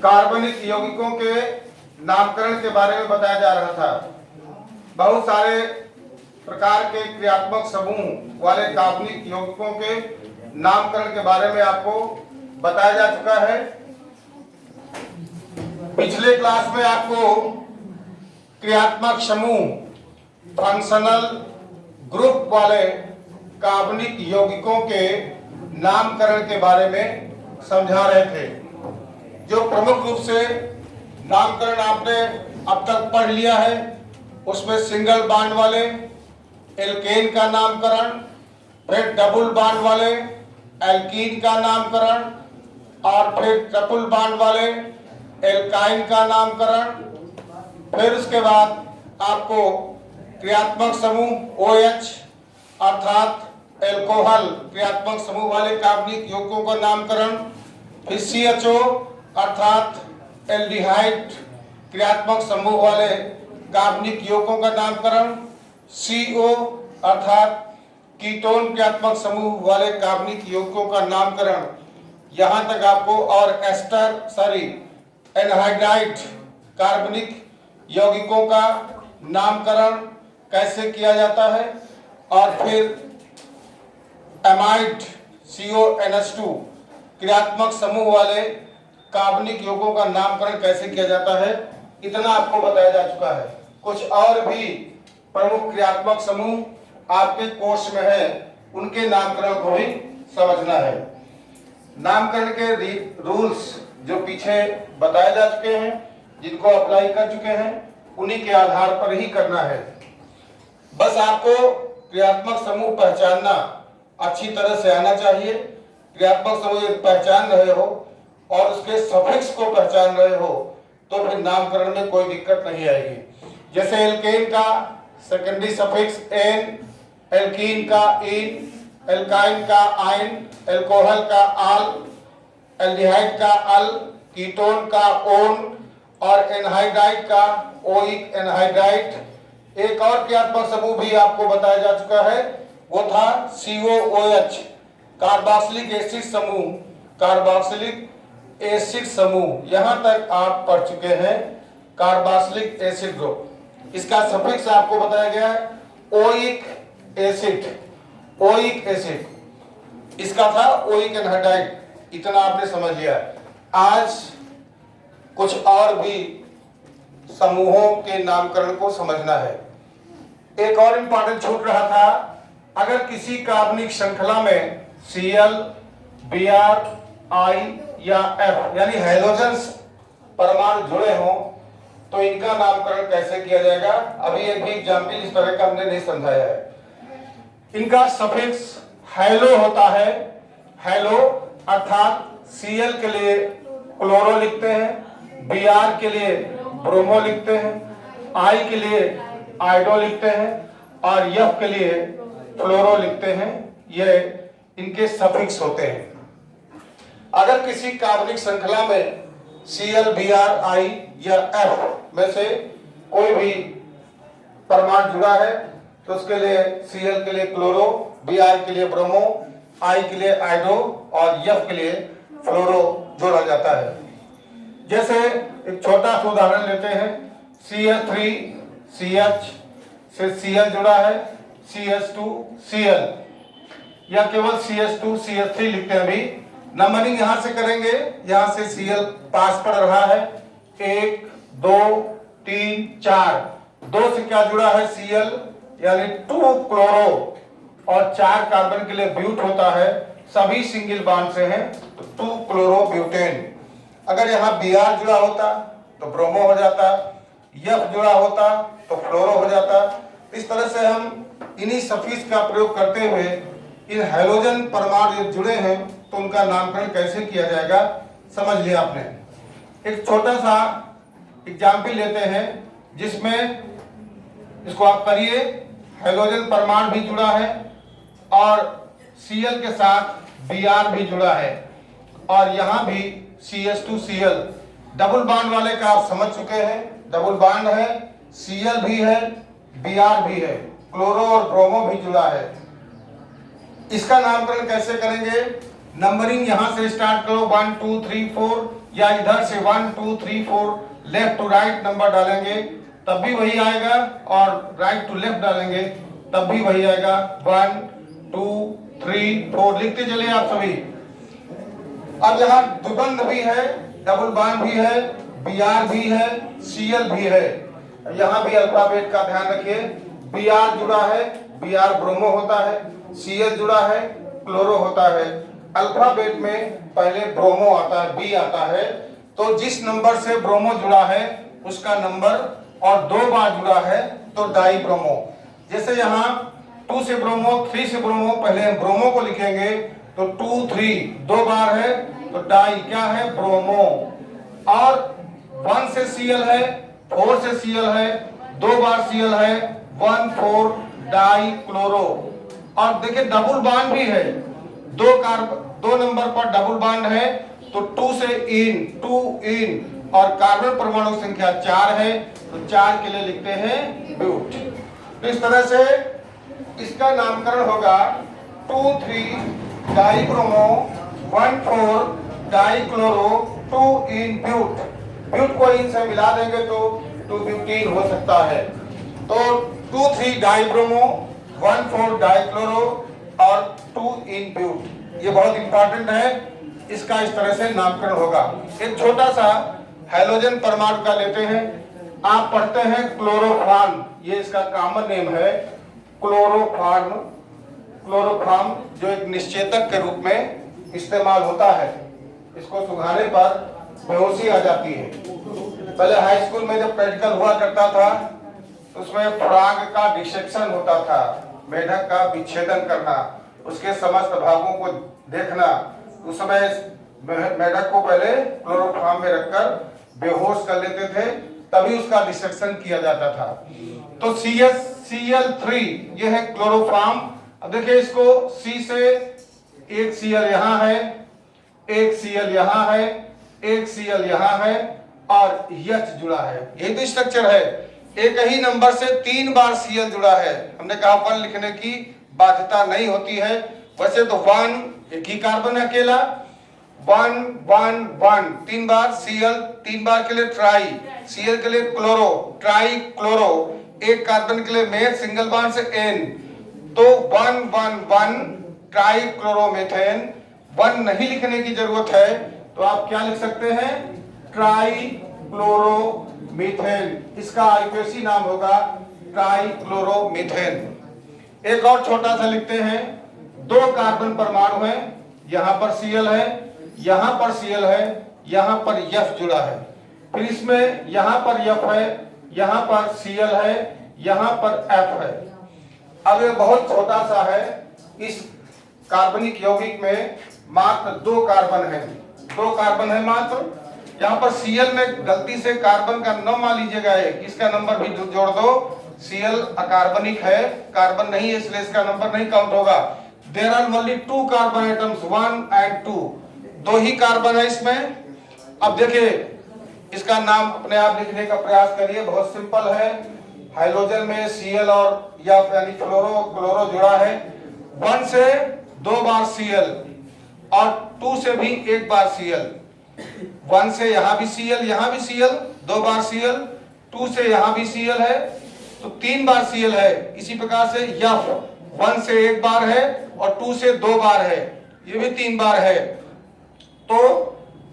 कार्बनिक यौगिकों के नामकरण के बारे में बताया जा रहा था। बहुत सारे प्रकार के क्रियात्मक समूह वाले कार्बनिक यौगिकों के नामकरण के बारे में आपको बताया जा चुका है। पिछले क्लास में आपको क्रियात्मक समूह फंक्शनल ग्रुप वाले कार्बनिक यौगिकों के नामकरण के बारे में समझा रहे थे। जो प्रमुख रूप से नामकरण आपने अब तक पढ़ लिया है, उसमें सिंगल बॉन्ड वाले एल्केन का नामकरण, फिर डबल बॉन्ड वाले एल्कीन का नामकरण, और फिर ट्रिपल बॉन्ड वाले एल्काइन का नामकरण। फिर उसके बाद आपको क्रियात्मक समूह OH अर्थात एल्कोहल क्रियात्मक समूह वाले कार्बनिक यौगिकों का नामकरण, फिर CHO अर्थात एल्डिहाइड क्रियात्मक समूह वाले कार्बनिक यौगिकों का नामकरण, CO अर्थात कीटोन क्रियात्मक समूह वाले कार्बनिक यौगिकों का नामकरण, यहाँ तक आपको, और एनहाइड्राइड कार्बनिक यौगिकों का नामकरण कैसे किया जाता है, और फिर एमाइड CONH2 क्रियात्मक समूह वाले कार्बनिक यौगिकों का नामकरण कैसे किया जाता है, इतना आपको बताया जा चुका है। कुछ और भी प्रमुख क्रियात्मक समूह आपके कोर्स में है, उनके नामकरण को भी समझना है। नामकरण के रूल्स जो पीछे बताए जा चुके हैं, जिनको अप्लाई कर चुके हैं, उन्हीं के आधार पर ही करना है। बस आपको क्रियात्मक समूह पहचानना अच्छी तरह से आना चाहिए। क्रियात्मक समूह पहचान रहे हो और उसके सफिक्स को पहचान रहे हो तो फिर नामकरण में कोई दिक्कत नहीं आएगी। जैसे एल्केन का सेकेंडरी सफिक्स एन, एल्कीन का इन, एल्काइन का आइन, एल्कोहल का आल, एल्डिहाइड का अल, कीटोन का ओन, और एनहाइड्राइड का ओइक एनहाइड्राइड। एक और क्रियात्मक समूह भी आपको बताया जा चुका है, वो था COOH कार्बोक्सिलिक एसिड समूह, कार्बोक्सिलिक एसिड समूह। यहाँ तक आप पढ़ चुके हैं कार्बोक्सिलिक एसिड ग्रुप। इसका सफिक्स आपको बताया गया है ओइक एसिड, ओइक एसिड। इसका था ओइक एनहाइड्राइड। इतना आपने समझ लिया। आज कुछ और भी समूहों के नामकरण को समझना है। एक और इंपॉर्टेंट छूट रहा था, अगर किसी कार्बनिक श्रृंखला में Cl, Br, I या F यानी हैलोजन्स परमाणु जुड़े हों तो इनका नामकरण कैसे किया जाएगा। अभी एक भी एग्जाम्पल इस तरह का हमने नहीं समझाया है। इनका सफिक्स हैलो होता है। हैलो अर्थात Cl के लिए क्लोरो लिखते हैं, Br के लिए ब्रोमो लिखते हैं, I के लिए आयोडो लिखते हैं, और F के लिए फ्लोरो लिखते हैं। ये इनके सफिक्स होते हैं। अगर किसी कार्बनिक श्रृंखला में Cl, Br, I या F में से कोई भी परमाणु जुड़ा है तो उसके लिए Cl के लिए क्लोरो, Br के लिए ब्रोमो, I के लिए आयोडो और F के लिए फ्लोरो जोड़ा जाता है। जैसे एक छोटा सा उदाहरण लेते हैं, CH3CH से Cl जुड़ा है, CH2Cl, या केवल CH2CH3 लिखते हैं। अभी नंबरिंग यहां से करेंगे, यहां से Cl पास पड़ रहा है, 1 2 3 4। 2 से क्या जुड़ा है Cl यानी 2 क्लोरो, और 4 कार्बन के लिए ब्यूट होता है, सभी सिंगल बॉन्ड से हैं तो 2 क्लोरो ब्यूटेन। अगर यहाँ Br जुड़ा होता तो ब्रोमो हो जाता, F जुड़ा होता तो फ्लोरो हो जाता। इस तरह से हम इन्हीं सफिक्स का प्रयोग करते हुए इन हैलोजन परमाणु जुड़े हैं तो उनका नामकरण कैसे किया जाएगा समझ लिया आपने। एक छोटा सा एग्जाम्पल लेते हैं जिसमें इसको आप करिए। हैलोजन परमाणु भी जुड़ा है और Cl के साथ Br भी जुड़ा है, और यहाँ भी CH2Cl डबल बॉन्ड वाले का आप समझ चुके हैं। डबल बॉन्ड है, Cl भी है, Br भी है, क्लोरो और ब्रोमो भी जुड़ा है। इसका नामकरण कैसे करेंगे? नंबरिंग यहां से स्टार्ट करो, 1 2 3 4, या इधर से 1 2 3 4 लेफ्ट टू राइट नंबर डालेंगे तब भी वही आएगा, और राइट टू लेफ्ट डालेंगे तब भी वही आएगा। 1 2 3 4 लिखते चलिए आप सभी। अब यहाँ द्विबंध भी है, डबल बॉन्ड भी है, बीआर भी है, सीएल भी है। यहाँ भी अल्फाबेट का ध्यान रखिए। बीआर जुड़ा है, बीआर ब्रोमो होता है, सीएल जुड़ा है, क्लोरो होता है। अल्फाबेट में पहले ब्रोमो आता है, बी आता है, तो जिस नंबर से ब्रोमो जुड़ा है उसका नंबर, और 2 बार जुड़ा है तो डाई ब्रोमो। जैसे यहाँ 2 से ब्रोमो, 3 से ब्रोमो, पहले हम ब्रोमो को लिखेंगे तो 2 3 2 बार है तो डाई क्या है, ब्रोमो। और 1 से सीएल है, 4 से सीएल है, 2 बार सीएल है, 1 4 डाई क्लोरो। और देखिए डबल बॉन्ड भी है, 2 नंबर पर डबल बॉन्ड है तो 2 से इन, 2 इन, और कार्बन परमाणु संख्या 4 है तो 4 के लिए लिखते हैं ब्यूट। तो इस तरह से इसका नामकरण होगा 2 3 dibromo, 1 4 dichloro, 2 ene but. But को इन से मिला देंगे तो 2 ब्यूटीन हो सकता है। तो 2 3 डाई ब्रोमो, 1 4 डाई क्लोरो और 2 इन ब्यूट। ये बहुत इंपॉर्टेंट है, इसका इस तरह से नामकरण होगा। एक छोटा सा हैलोजन परमाणु का लेते हैं, आप पढ़ते हैं क्लोरोफॉर्म, ये इसका कॉमन नेम है क्लोरोफॉर्म। क्लोरोफॉर्म जो एक निश्चेतक के रूप में इस्तेमाल होता है, इसको सुखाने पर बेहोशी आ जाती है। पहले हाई स्कूल में जब प्रैक्टिकल हुआ करता था उसमें फ्रॉग का डिसेक्शन होता था, मेढक का विच्छेदन करना, उसके समस्त भागों को देखना। उस समय मेढक को पहले क्लोरोफॉर्म में रखकर बेहोश कर लेते थे, तभी उसका डिसेक्शन किया जाता था। तो CH3 ये है क्लोरोफॉर्म। अब देखिए इसको C से एक Cl यहाँ है, एक Cl यहाँ है, एक Cl यहाँ है और H जुड़ा है। यही तो स्ट्रक्चर है। एक ही नंबर से 3 बार Cl जुड़ा है। हमने कहा 1 लिखने की बाध्यता नहीं होती है। वैसे तो 1 एक ही कार्बन है अकेला, 1 1 1 3 बार Cl, 3 बार के लिए ट्राई, Cl के लिए क्लोरो, ट्राई क्लोरो, एक कार्बन के लिए मेथ सिंगल बॉन्ड से N, तो 1 1 1 ट्राई क्लोरोमेथेन। 1 नहीं लिखने की जरूरत है तो आप क्या लिख सकते हैं, ट्राई क्लोरोमीथेन। इसका आईयूपीएसी नाम होगा ट्राई क्लोरोमीथेन। एक और छोटा सा लिखते हैं, 2 कार्बन परमाणु हैं, यहां पर Cl है, यहां पर Cl है, यहां पर F जुड़ा है, फिर इसमें यहां पर F है, यहां पर Cl है, यहां पर F है। अब ये बहुत छोटा सा है, इस कार्बनिक यौगिक में मात्र 2 कार्बन है, 2 कार्बन है मात्र। यहाँ पर Cl में गलती से कार्बन का न मान लीजिएगा, इसका नंबर भी जोड़ दो। Cl अकार्बनिक है, कार्बन नहीं है, इसलिए इसका नंबर नहीं काउंट होगा। There are only 2 carbon atoms, 1 and 2, 2 he carbon है इसमें। अब देखिए इसका नाम अपने आप लिखने का प्रयास करिए, बहुत सिंपल है। हाइड्रोजन में Cl और F यानी क्लोरो जुड़ा है। 1 से 2 बार Cl और 2 से भी 1 बार Cl। 1 से यहाँ भी Cl, यहाँ भी Cl, 2 बार Cl, 2 से यहाँ भी Cl है तो 3 बार Cl है। इसी प्रकार से F 1 से 1 बार है और 2 से 2 बार है, ये भी 3 बार है। तो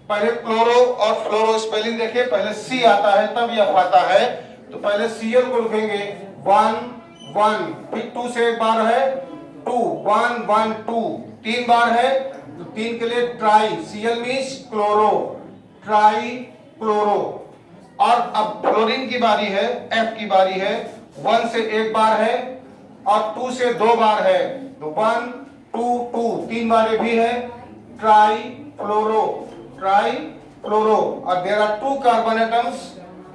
पहले क्लोरो और फ्लोरो स्पेलिंग देखिए, पहले C आता है तब F आता है, तो पहले Cl को लिखेंगे 1 1, फिर 2 से 1 बार है 2, 1 1 2, 3 बार है तो 3 के लिए try, Cl means chloro, try chloro. और अब फ्लोरीन की बारी है, F की बारी है। 1 से 1 बार है और 2 से 2 बार है तो 1 2 2, 3 बार भी है, ट्राई फ्लोरो, ट्राई फ्लोरो। और देयर आर 2 कार्बन एटम्स,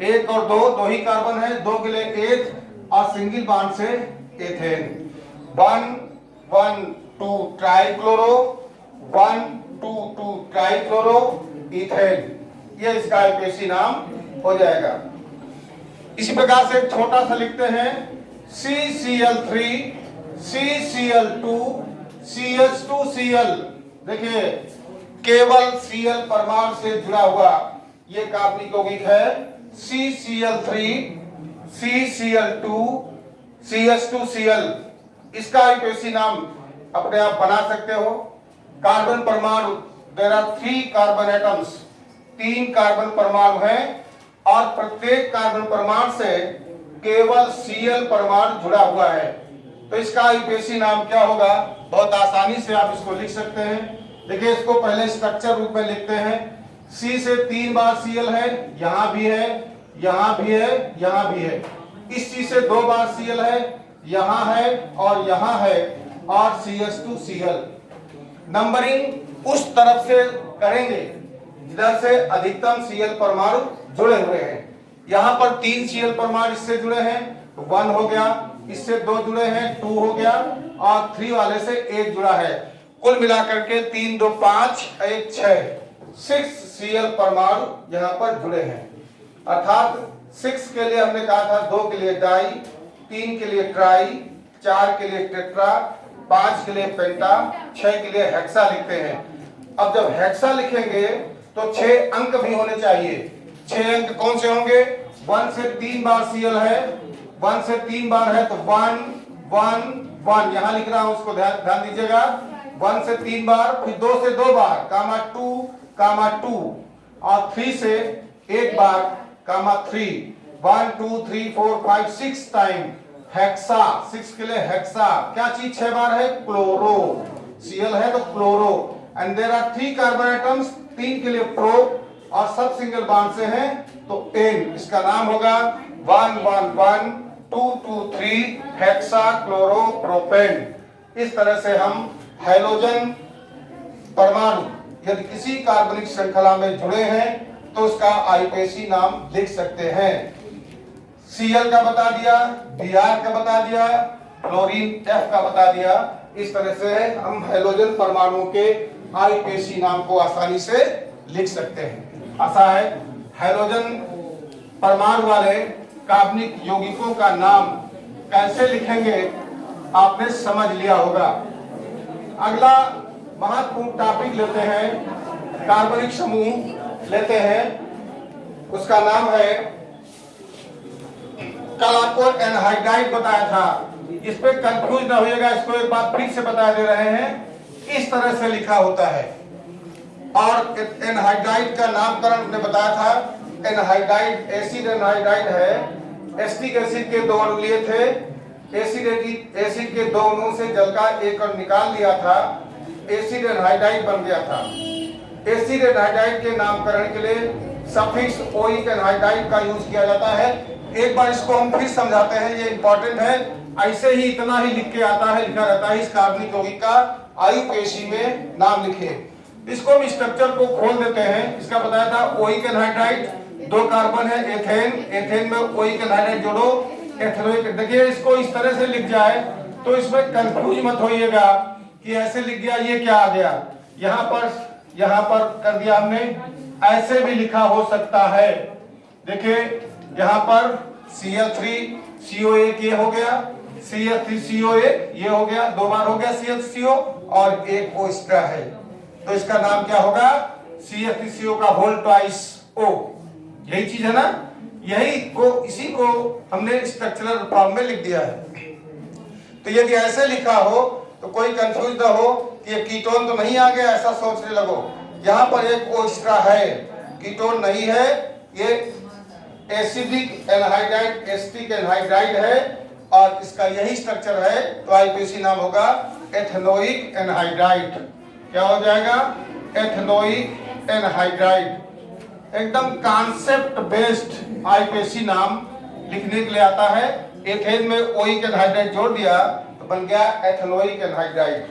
1 और 2, 2 ही कार्बन है, 2 के लिए 1 और सिंगल बॉन्ड से ethane. 1 1 2 try chloro, 1 2 2 try chloro ethane, ये इसका आईयूपीएसी नाम हो जाएगा। इसी प्रकार से एक छोटा सा लिखते हैं CCl3, CCl2, CH2Cl। देखिए केवल Cl परमाणु से जुड़ा हुआ ये कार्बनिक यौगिक है CCl3, CCl2, CH2Cl। इसका आईयूपीएसी नाम अपने आप बना सकते हो। कार्बन परमाणु, there are 3 carbon atoms, 3 carbon परमाणु हैं और प्रत्येक कार्बन परमाणु से केवल Cl परमाणु जुड़ा हुआ है। तो इसका आईयूपीएसी नाम क्या होगा? बहुत आसानी से आप इसको लिख सकते हैं। देखिए, इसको पहले स्ट्रक्चर रूप में लिखते हैं। C से 3 बार Cl है, यहां भी है, यहां भी है, यहां भी है। इस C से 2 बार Cl है, यहां है और यहां है, और CH2Cl। नंबरिंग उस तरफ से करेंगे जिधर से अधिकतम Cl परमाणु जुड़े हुए हैं। यहां पर 3 Cl परमाणु इससे जुड़े हैं, 1 हो गया, इससे 2 जुड़े हैं, 2 हो गया, और 3 वाले से 1 जुड़ा है। कुल मिलाकर के 3, 2, 5, 1, 6 Cl परमाणु यहाँ पर जुड़े हैं। अर्थात 6 के लिए हमने कहा था 2 के लिए डाई, 3 के लिए ट्राई, 4 के लिए टेट्रा, 5 के लिए पेंटा, 6 के लिए हेक्सा लिखते हैं। अब जब हेक्सा लिखेंगे तो 6 अंक भी होने चाहिए। 6 अंक कौन से होंगे? 1 से 3 बार Cl है, 1 से 3 बार है तो 1 1 1 यहां लिख रहा हूं, उसको ध्यान दीजिएगा। 1 से 3 बार, फिर 2 से 2 बार, कामा 2, और 3 से 1 बार, कामा 3, 1 2 3 4 5 6 टाइम हेक्सा। 6 के लिए हेक्सा। क्या चीज 6 बार है? क्लोरो। Cl है तो chloro. And there are 3 carbon atoms, 3 के लिए प्रो और सब सिंगल बॉन्ड से हैं तो N। इसका नाम होगा 1 1 1 2 2 3 हेक्सा क्लोरो प्रोपेन। इस तरह से हम हैलोजन परमाणु यदि किसी कार्बनिक श्रृंखला में जुड़े हैं तो उसका आईयूपीएसी नाम लिख सकते हैं। Cl का बता दिया, Br का बता दिया, क्लोरीन F का बता दिया। इस तरह से हम हैलोजन परमाणुओं के आईयूपीएसी नाम को आसानी से लिख सकते हैं। आशा है हैलोजन परमाणु वाले कार्बनिक यौगिकों का नाम कैसे लिखेंगे आपने समझ लिया होगा। अगला महत्वपूर्ण टॉपिक लेते हैं, कार्बनिक समूह लेते हैं। उसका नाम है, कल आपको एनहाइड्राइड बताया था, इस पे कंफ्यूज ना होइएगा, इसको एक बार फिर से बता दे रहे हैं। इस तरह से लिखा होता है। और एनहाइड्राइड का नामकरण हमने बताया था। एनहाइड्राइड एसिड एनहाइड्राइड है। एसिटिक एसिड के 2 अणु लिए थे, एसिड के 2 अणुओं से जल का 1 अणु निकाल लिया था, एसिड एनहाइड्राइड बन गया था। एसिड एनहाइड्राइड के नामकरण के लिए सफिक्स ओइक एनहाइड्राइड का यूज किया जाता है। एक बार इसको हम फिर समझाते हैं, ये इंपॉर्टेंट है। ऐसे ही इतना ही लिख के आता है, लिखा रहता है इस कार्बनिक यौगिक का आईयूपीएसी में नाम लिखे। इसको हम स्ट्रक्चर को खोल देते हैं। इसका बताया था ओइक एनहाइड्राइड, 2 कार्बन है, एथेन, एथेन में ओइक एनहाइड्राइड जोड़ो, एथेनोइक। देखिए, इसको इस तरह से लिख जाए तो इसमें कंफ्यूज मत होइएगा कि ऐसे लिख गया ये क्या आ गया। यहाँ पर कर दिया हमने, ऐसे भी लिखा हो सकता है। देखिए यहाँ पर Cl3CO1 ये हो गया, Cl3CO1 ये हो गया, 2 बार हो गया ClCO और 1 O एक्स्ट्रा है, तो इसका नाम क्या होगा? Cl3CO का होल ट्वाइस O। यही चीज है ना, इसी को हमने स्ट्रक्चरल फॉर्म में लिख दिया है। तो यदि ऐसे लिखा हो तो कोई कंफ्यूज ना हो कि ये कीटोन तो नहीं आ गया, ऐसा सोचने लगो। यहाँ पर 1 O एक्स्ट्रा है, कीटोन नहीं है, ये एसिडिक एनहाइड्राइड, एसिटिक एनहाइड्राइड है और इसका यही स्ट्रक्चर है। तो आईयूपीएसी नाम होगा एथेनोइक एनहाइड्राइड। क्या हो जाएगा? Ethanoic anhydride. एकदम कॉन्सेप्ट बेस्ड आईयूपीएसी नाम लिखने के लिए आता है। एथेन में ओइक एनहाइड्राइड जोड़ दिया तो बन गया एथेनोइक एनहाइड्राइड।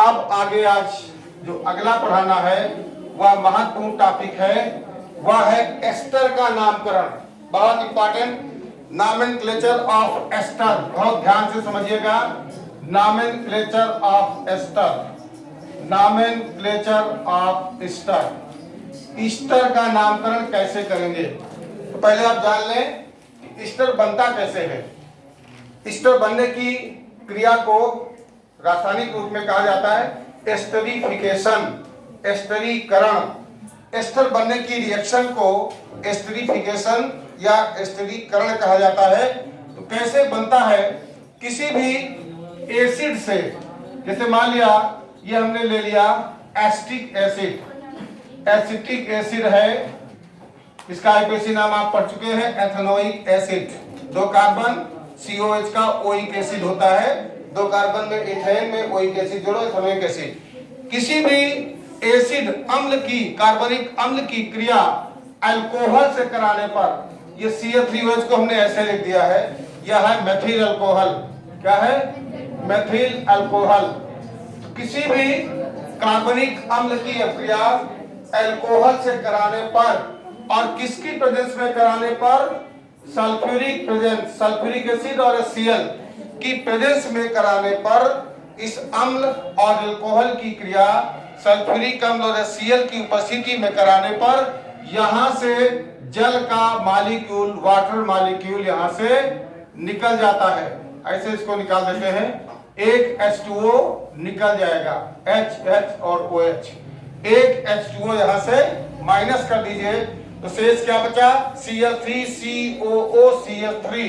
अब आगे आज जो अगला पढ़ाना है वह महत्वपूर्ण टॉपिक है, वह है एस्टर का नामकरण। बहुत इंपॉर्टेंट, नॉमेनक्लेचर ऑफ एस्टर। बहुत ध्यान से समझिएगा, nomenclature of ester, nomenclature of ester. Ester का नामकरण कैसे करेंगे? तो पहले आप जान लें कि ईस्टर बनता कैसे है। ईस्टर बनने की क्रिया को रासायनिक रूप में कहा जाता है एस्टरिफिकेशन। एस्टरीकरण। एस्टर बनने की रिएक्शन को एस्टरीफिकेशन या एस्टरीकरण कहा जाता है। तो कैसे बनता है, किसी भी एसिड से, जैसे मान लिया ये हमने ले लिया एसिटिक एसिड, एसिटिक एसिड है, इसका आईपीसी नाम आप पढ़ चुके हैं एथेनोइक एसिड। 2 कार्बन COH का ओइक एसिड होता है, 2 कार्बन में इथेन में ओइक एसिड जोड़ो एथेनोइक एसिड। किसी भी एसिड अम्ल की, कार्बनिक अम्ल की क्रिया अल्कोहल से कराने पर, ये CH3OH को हमने ऐसे लिख दिया है, यह है मेथिल अल्कोहल। क्या है? Methyl alcohol. किसी भी कार्बनिक अम्ल की क्रिया अल्कोहल से कराने पर और किसकी प्रेजेंस में कराने पर, सल्फ्यूरिक प्रेजेंस, सल्फ्यूरिक एसिड और Cl की प्रेजेंस में कराने पर इस अम्ल और अल्कोहल की क्रिया सल्फ्यूरिक अम्ल और Cl की उपस्थिति में कराने पर यहां से जल का मॉलिक्यूल, वाटर मॉलिक्यूल यहां से निकल जाता है। ऐसे इसको निकाल देते हैं, एक H2O निकल जाएगा, H और OH, एक H2O यहां से माइनस कर दीजिए तो शेष क्या बचा, CH3COO CH3,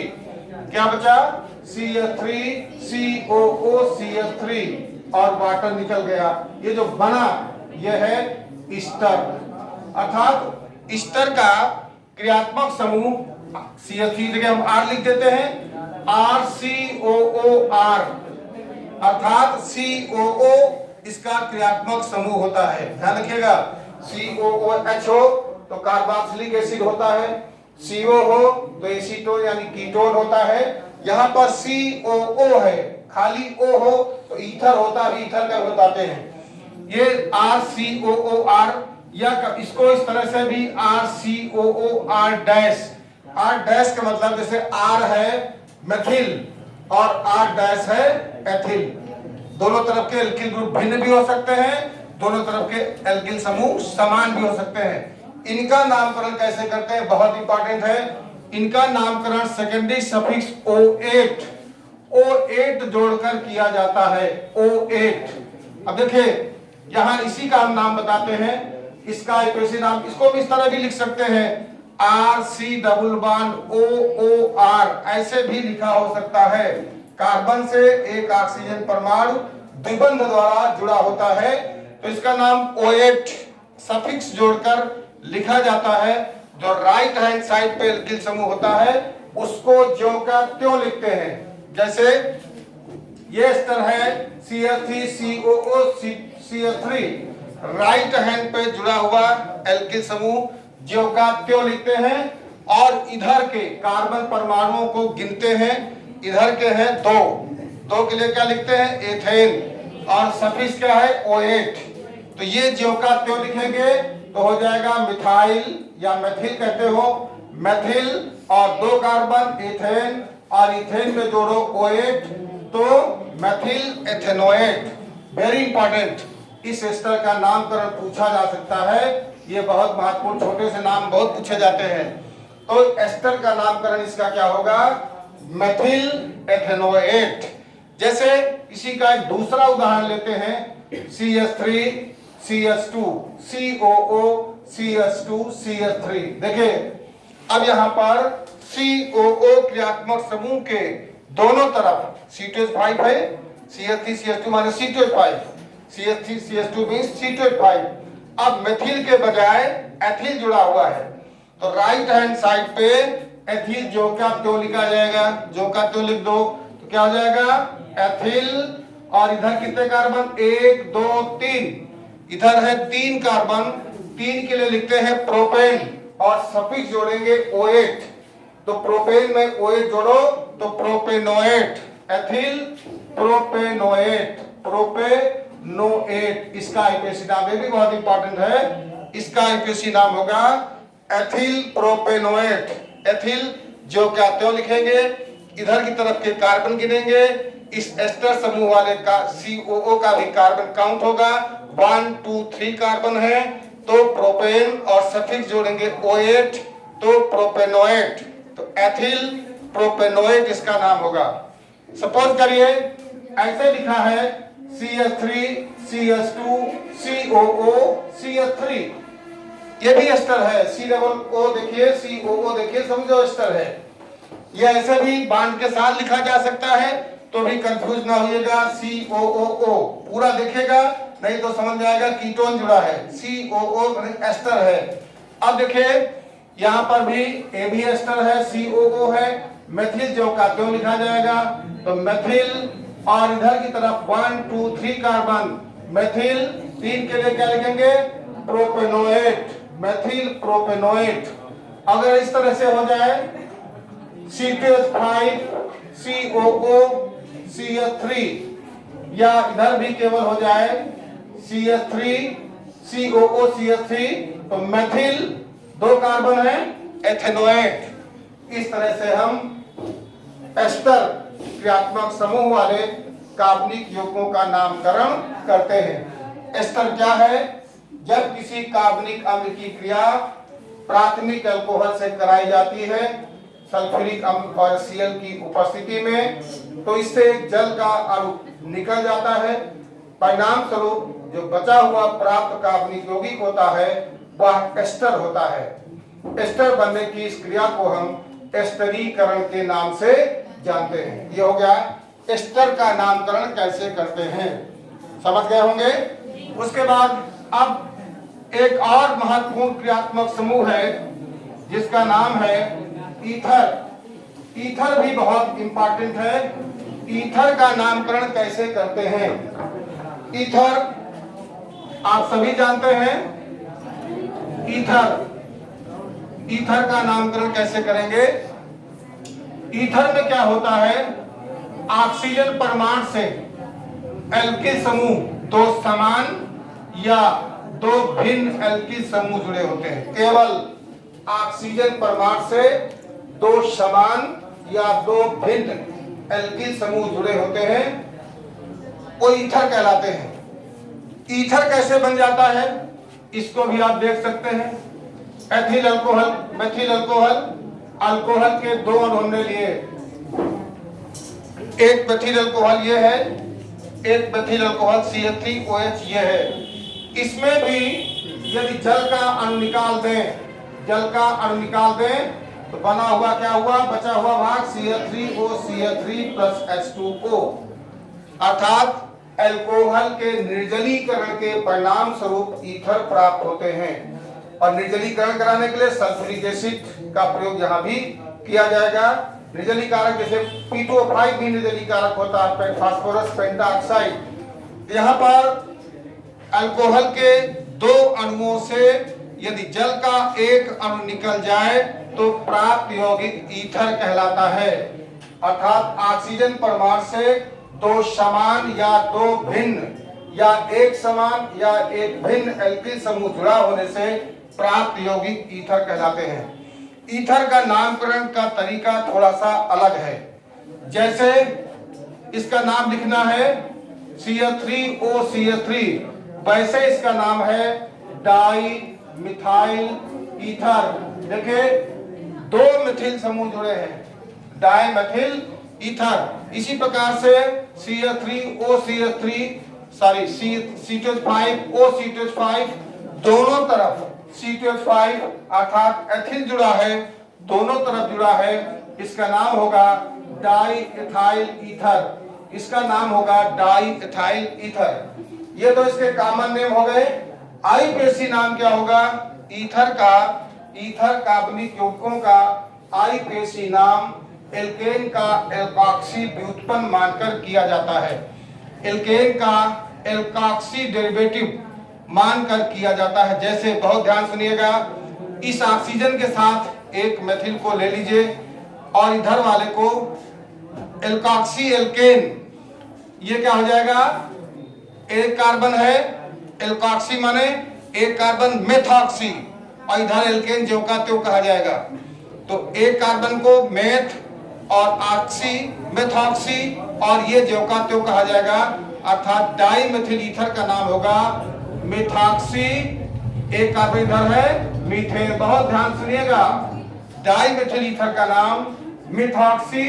क्या बचा, CH3COO CH3 और वाटर निकल गया। ये जो बना ये है ईस्टर, अर्थात ईस्टर का क्रियात्मक समूह CH3 जगह हम R लिख देते हैं, RCOOR, अर्थात COO इसका क्रियात्मक समूह होता है। ध्यान रखिएगा, COOH हो तो कार्बोक्सिलिक एसिड होता है, CO हो तो एसीटोन यानी कीटोन होता है। यहाँ पर COO है, खाली O हो तो ईथर होता है, ईथर का बताते हैं। ये RCOOR या इसको इस तरह से भी RCOOR डैश, R डैश का मतलब जैसे R है मेथिल और R डैश है एथिल। दोनों तरफ के एल्किल ग्रुप भिन्न भी हो सकते हैं, दोनों तरफ के एल्किल समूह समान भी हो सकते हैं। इनका नामकरण कैसे करते हैं, बहुत इंपॉर्टेंट है। इनका नामकरण सेकेंडरी सफिक्स O8 जोड़कर किया जाता है, O8। अब देखिए यहां इसी का हम नाम बताते हैं, इसका एक ऐसे नाम, इसको भी इस तरह भी लिख सकते हैं, RC डबल बॉन्ड OOR, ऐसे भी लिखा हो सकता है। कार्बन से एक ऑक्सीजन परमाणु द्विबंध द्वारा जुड़ा होता है तो इसका नाम O8 सफिक्स जोड़कर लिखा जाता है। जो राइट हैंड साइड पे एल्किल समूह होता है उसको ज्यों का त्यों लिखते हैं। जैसे ये स्तर है CH3COO CH3, राइट हैंड पे जुड़ा हुआ एल्किल समूह ज्यों का त्यों लिखते हैं और इधर के कार्बन परमाणुओं को गिनते हैं। इधर के हैं 2 के लिए क्या लिखते हैं, एथेन, और सफिक्स क्या है, O8। तो ये ज्यों का त्यों लिखेंगे तो हो जाएगा मिथाइल या मेथिल कहते हो, मेथिल और 2 कार्बन एथेन और इथेन में जोड़ो O8 तो मेथिल एथेनोएट। वेरी इंपॉर्टेंट, इस एस्टर का नामकरण पूछा जा सकता है, ये बहुत महत्वपूर्ण, छोटे से नाम बहुत पूछे जाते हैं। तो एस्टर का नामकरण इसका क्या होगा, मेथिल एथेनोएट। जैसे इसी का एक दूसरा उदाहरण लेते हैं, CH3 CH2 COO CH2 CH3। देखिए अब यहां पर COO क्रियात्मक समूह के दोनों तरफ C2H5 है, CH3 CH2 माने C2H5, CH3 CH2 means C2H5। अब मेथिल के बजाय एथिल जुड़ा हुआ है तो राइट हैंड साइड पे एथिल जो का क्यों लिखा जाएगा, जो का क्यों लिख दो तो क्या हो जाएगा, एथिल। और इधर कितने कार्बन, 1 2 3, इधर है 3 कार्बन, 3 के लिए लिखते हैं प्रोपेन और सफिक्स जोड़ेंगे O8 तो प्रोपेन में OH जोड़ो तो प्रोपेनोएट, एथिल प्रोपेनोएट, प्रोपेनोएट। इसका आईपीएसी नाम, ये भी बहुत इंपॉर्टेंट है, इसका आईपीएसी नाम होगा एथिल प्रोपेनोएट। एथिल जो क्या त्यों लिखेंगे, इधर की तरफ के कार्बन गिनेंगे, इस एस्टर समूह वाले का COO का भी कार्बन काउंट होगा, 1 2 3 कार्बन है तो प्रोपेन और सफिक्स जोड़ेंगे O8 तो प्रोपेनोएट, तो एथिल प्रोपेनोएट इसका नाम होगा। सपोज करिए ऐसे लिखा है CH3 CH2 COO CH3, ये भी एस्टर है। COO देखिए, COO देखिए, समझो एस्टर है। ये ऐसे भी बांड के साथ लिखा जा सकता है, तो भी कंफ्यूज ना होइएगा। COOO पूरा देखेगा, नहीं तो समझ जाएगा कीटोन जुड़ा है। COO एस्टर है। अब देखिए यहाँ पर भी ए भी एस्टर है, COO है। मेथिल जो का क्यों लिखा जाएगा, तो मेथिल, और इधर की तरफ 1 2 3 कार्बन मेथिल, 3 के लिए क्या लिखेंगे, प्रोपेनोएट, मेथिल प्रोपेनोएट। अगर इस तरह से हो जाए CH5 COO CH3, या इधर भी केवल हो जाए CH3 COO CH3, तो मेथिल 2 कार्बन है, एथेनोएट। इस तरह से हम एस्टर क्रियात्मक समूह वाले कार्बनिक यौगिकों का नामकरण करते हैं। एस्टर क्या है, जब किसी कार्बनिक अम्ल की क्रिया प्राथमिक अल्कोहल से कराई जाती है सल्फ्यूरिक अम्ल और Cl की उपस्थिति में, तो इससे जल का अणु निकल जाता है। परिणाम स्वरूप जो बचा हुआ प्राप्त कार्बनिक यौगिक होता है वह एस्टर होता है। एस्टर बनने की इस क्रिया को हम एस्टरीकरण के नाम से जानते हैं। ये हो गया एस्टर का नामकरण कैसे करते हैं, समझ गए होंगे। उसके बाद अब एक और महत्वपूर्ण क्रियात्मक समूह है जिसका नाम है ईथर। ईथर भी बहुत इंपॉर्टेंट है। ईथर का नामकरण कैसे करते हैं, ईथर आप सभी जानते हैं। ईथर का नामकरण कैसे करेंगे। ईथर में क्या होता है, ऑक्सीजन परमाणु से एल्किल समूह, 2 समान या 2 भिन्न एल्किल समूह जुड़े होते हैं। केवल ऑक्सीजन परमाणु से 2 समान या 2 भिन्न एल्किल समूह जुड़े होते हैं, वो ईथर कहलाते हैं। ईथर कैसे बन जाता है, इसको भी आप देख सकते हैं। Ethyl alcohol, methyl alcohol, alcohol के 2 अणु हमने लिए। एक मेथिल अल्कोहल ये है, एक मेथिल अल्कोहल CH3OH ये है। इसमें भी यदि जल का अणु निकाल दें, जल का अणु निकाल दें तो बना हुआ क्या हुआ, बचा हुआ भाग CH3O CH3 प्लस H2O, अर्थात अल्कोहल के निर्जलीकरण के परिणाम स्वरूप ईथर प्राप्त होते हैं। और निर्जलीकरण कराने के लिए सल्फ्यूरिक एसिड का प्रयोग यहाँ भी किया जाएगा। निर्जलीकारक जैसे P2O5 भी निर्जलीकारक होता है, फास्फोरस पेंटाऑक्साइड। यहाँ पर अल्कोहल के 2 अणुओं से यदि जल का एक अणु निकल जाए तो प्राप्त यौगिक ईथर कहलाता है। अर्थात ऑक्सीजन परमाणु से 2 समान या 2 भिन्न या एक समान या एक भिन्न एल्किल समूह जुड़ा होने से प्राप्त यौगिक ईथर कहलाते हैं। ईथर का नामकरण का तरीका थोड़ा सा अलग है। जैसे इसका नाम लिखना है CH3O CH3, वैसे इसका नाम है डाई मिथाइल ईथर। देखिए 2 मिथिल समूह जुड़े हैं, डाई मिथिल ईथर। इसी प्रकार से CH3O CH3 sorry C2H5O C2H5, दोनों तरफ C2H5 अर्थात एथिल जुड़ा है, दोनों तरफ जुड़ा है। इसका नाम होगा डाई इथाइल ईथर। इसका नाम होगा डाई इथाइल ईथर। ये तो इसके कॉमन नेम हो गए। आईपीएसी नाम क्या होगा, ईथर का, ईथर कार्बनिक यौगिकों का आईपीएसी नाम एल्केन का एल्कॉक्सी व्युत्पन्न मानकर किया जाता है। एल्केन का एल्कॉक्सी डेरिवेटिव मानकर किया जाता है। जैसे बहुत ध्यान सुनिएगा, इस ऑक्सीजन के साथ एक मेथिल को ले लीजिए और इधर वाले को एल्कॉक्सी एल्केन, ये क्या हो जाएगा, एक कार्बन है, एल्कॉक्सी माने एक कार्बन मेथॉक्सी, और इधर एल्केन जो का त्यों कहा जाएगा। तो एक कार्बन को मेथ और ऑक्सी मेथॉक्सी और ये जो का त्यों कहा जाएगा, अर्थात डाई मेथिल ईथर का नाम होगा मेथॉक्सी। एक कार्बन इधर है मीथेन, बहुत ध्यान सुनिएगा, डाई मेथिल ईथर का नाम मिथॉक्सी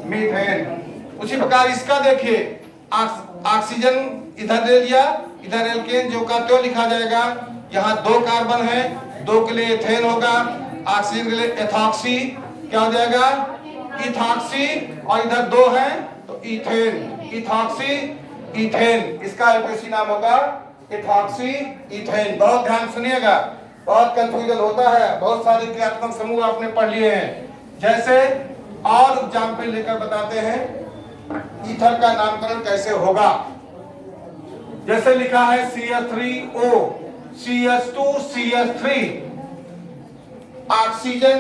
मीथेन। उसी प्रकार इसका देखिए, ऑक्सीजन इधर ले लिया, इधर एल्केन जो का त्यों लिखा जाएगा। यहाँ 2 कार्बन है, 2 के लिए एथेन होगा, ऑक्सीजन के लिए एथॉक्सी क्या हो जाएगा, इथॉक्सी, और इधर 2 है तो इथेन, इथॉक्सी इथेन, इसका आईपीसी नाम होगा इथॉक्सी इथेन। बहुत ध्यान सुनिएगा, बहुत कंफ्यूजन होता है, बहुत सारे क्रियात्मक समूह आपने पढ़ लिए हैं। जैसे और एग्जाम्पल लेकर बताते हैं ईथर का नामकरण कैसे होगा। जैसे लिखा है CH3O, CH2CH3, ऑक्सीजन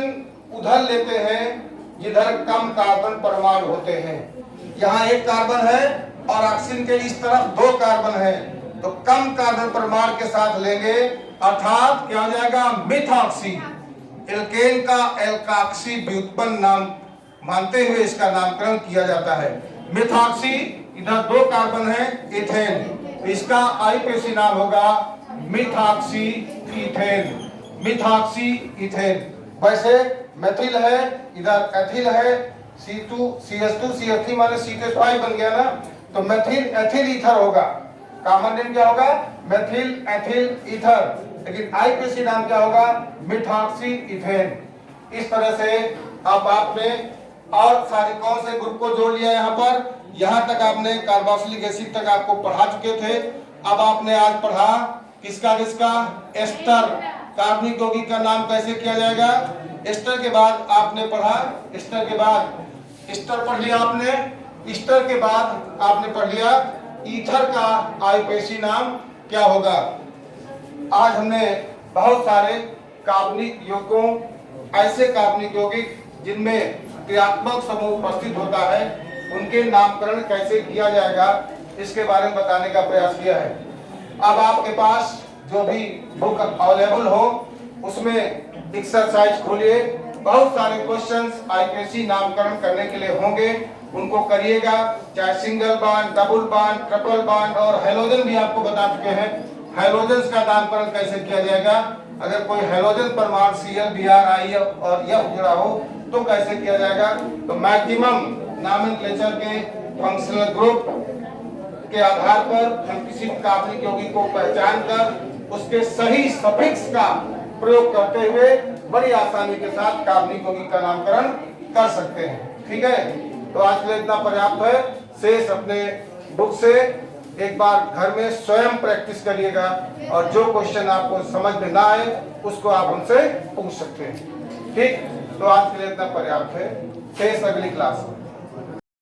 उधर लेते हैं जिधर कम कार्बन परमाणु होते हैं। यहाँ 1 कार्बन है और ऑक्सीजन के इस तरफ 2 कार्बन है, तो कम कार्बन परमाणु के साथ लेंगे, अर्थात क्या हो जाएगा, मिथॉक्सी। एल्केन का एल्काक्सी व्युत्पन्न नाम मानते हुए इसका नामकरण किया जाता है। मिथॉक्सी, इधर 2 कार्बन है, इथेन, तो इसका आईपीसी नाम होगा मिथॉक्सी इथेन, मिथॉक्सी इथेन। वैसे मेथिल है, इधर एथिल है, CH2CH3 माने C2H5 बन गया ना, तो मेथिल एथिल ईथर होगा। कॉमन नेम क्या होगा, मेथिल एथिल ईथर, लेकिन आईपीसी नाम क्या होगा, मिथॉक्सी इथेन। इस तरह से अब आपने और सारे कौन से ग्रुप को जोड़ लिया यहाँ पर, यहाँ तक आपने कार्बोक्सिलिक एसिड तक आपको पढ़ा चुके थे। अब आपने आज पढ़ा किसका किसका, एस्टर, कार्बनिक यौगिक का नाम कैसे किया जाएगा। एस्टर के बाद आपने पढ़ा, एस्टर के बाद एस्टर पढ़ लिया आपने, एस्टर के बाद आपने पढ़ लिया ईथर का आईपीसी नाम क्या होगा। आज हमने बहुत सारे कार्बनिक यौगिकों, ऐसे कार्बनिक यौगिक जिनमें क्रियात्मक समूह उपस्थित होता है, उनके नामकरण कैसे किया जाएगा इसके बारे में बताने का प्रयास किया है। अब आपके पास जो भी बुक अवेलेबल हो उसमें एक्सरसाइज खोलिए, बहुत सारे क्वेश्चंस आईपीसी नामकरण करने के लिए होंगे, उनको करिएगा। चाहे single bond, double bond, triple bond और हैलोजन भी आपको बता चुके हैं। हैलोजन का नामकरण कैसे किया जाएगा, अगर कोई हैलोजन परमाणु Cl, Br, I और F जुड़ा हो तो कैसे किया जाएगा। तो मैक्सिमम नॉमेनक्लेचर के फंक्शनल ग्रुप के आधार पर हम किसी कार्बनिक यौगिक को पहचान कर उसके सही सफिक्स का प्रयोग करते हुए बड़ी आसानी के साथ कार्बनिक यौगिक का नामकरण कर सकते हैं। ठीक है, तो आज के लिए इतना पर्याप्त है। शेष अपने बुक से एक बार घर में स्वयं प्रैक्टिस करिएगा, और जो क्वेश्चन आपको समझ में ना आए उसको आप उनसे पूछ सकते हैं। ठीक, तो आज के लिए इतना पर्याप्त है। शेष अगली क्लास में।